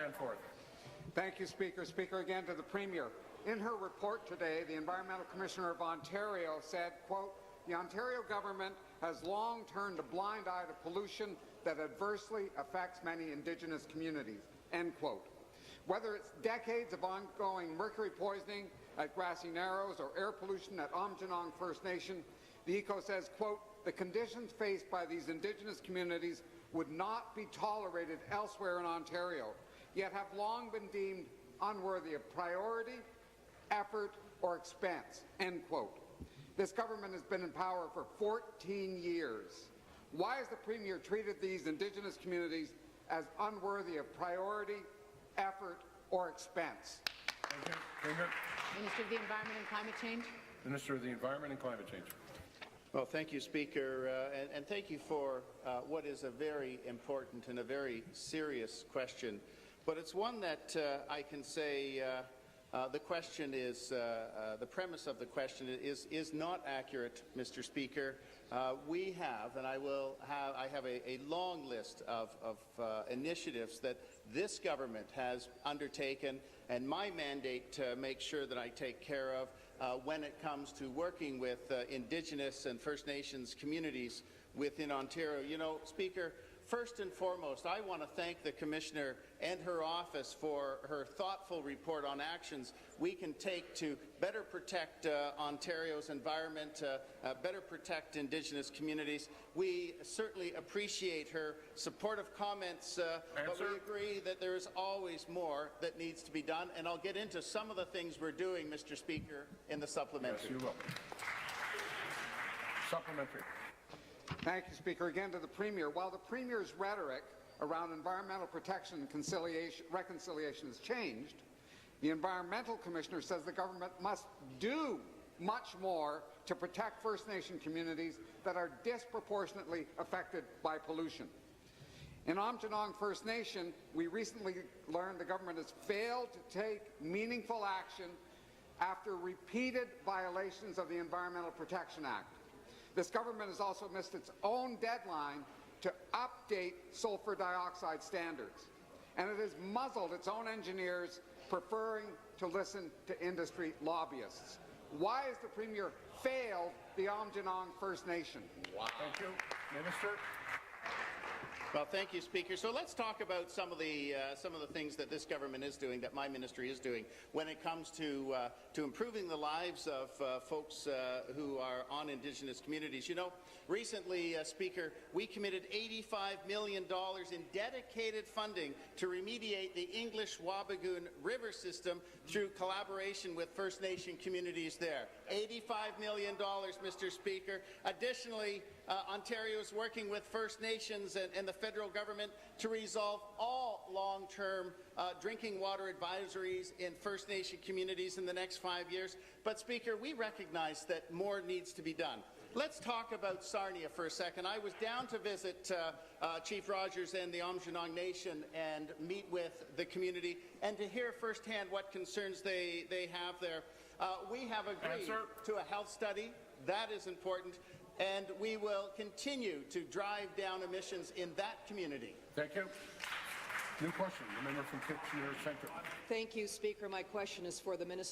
Danforth. Thank you, Speaker. Speaker, again to the Premier. In her report today, the Environmental Commissioner of Ontario said, quote, "The Ontario government has long turned a blind eye to pollution that adversely affects many Indigenous communities," end quote. Whether it's decades of ongoing mercury poisoning at Grassy Narrows or air pollution at Aamjiwnaang First Nation, the ECO says, quote, "The conditions faced by these Indigenous communities would not be tolerated elsewhere in Ontario, yet have long been deemed unworthy of priority, effort, or expense," end quote. This government has been in power for 14 years. Why has the Premier treated these Indigenous communities as unworthy of priority, effort, or expense? Thank you. Premier. Minister of the Environment and Climate Change. Minister of the Environment and Climate Change. Well, thank you, Speaker, and thank you for what is a very important and a very serious question. But it's one that I can say the question is, the premise of the question is not accurate, Mr. Speaker. We have, and I have a long list of initiatives that this government has undertaken, and my mandate to make sure that I take care of when it comes to working with Indigenous and First Nations communities within Ontario. You know, Speaker, first and foremost, I want to thank the Commissioner and her office for her thoughtful report on actions we can take to better protect Ontario's environment, better protect Indigenous communities. We certainly appreciate her supportive comments, but we agree that there is always more that needs to be done, and I'll get into some of the things we're doing, Mr. Speaker, in the supplementary. Yes, you will. Supplementary. Thank you, Speaker. Again to the Premier. While the Premier's rhetoric around environmental protection and reconciliation has changed, the Environmental Commissioner says the government must do much more to protect First Nation communities that are disproportionately affected by pollution. In Aamjiwnaang First Nation, we recently learned the government has failed to take meaningful action after repeated violations of the Environmental Protection Act. This government has also missed its own deadline to update sulfur dioxide standards, and it has muzzled its own engineers, preferring to listen to industry lobbyists. Why has the Premier failed the Aamjiwnaang First Nation? Wow. Thank you. Minister. Well, thank you, Speaker. So let's talk about some of the things that this government is doing, that my ministry is doing, when it comes to improving the lives of folks who are on Indigenous communities. You know, recently, Speaker, we committed $85 million in dedicated funding to remediate the English Wabigoon River system through collaboration with First Nation communities there. $85 million, Mr. Speaker. Additionally, Ontario is working with First Nations and the federal government to resolve all long-term drinking water advisories in First Nation communities in the next 5 years. But, Speaker, we recognize that more needs to be done. Let's talk about Sarnia for a second. I was down to visit Chief Rogers and the Aamjiwnaang Nation and meet with the community and to hear firsthand what concerns they have there. We have agreed to a health study. That is important. And we will continue to drive down emissions in that community. Thank you. New question. The member from Kitchener Centre. Thank you, Speaker. My question is for the Minister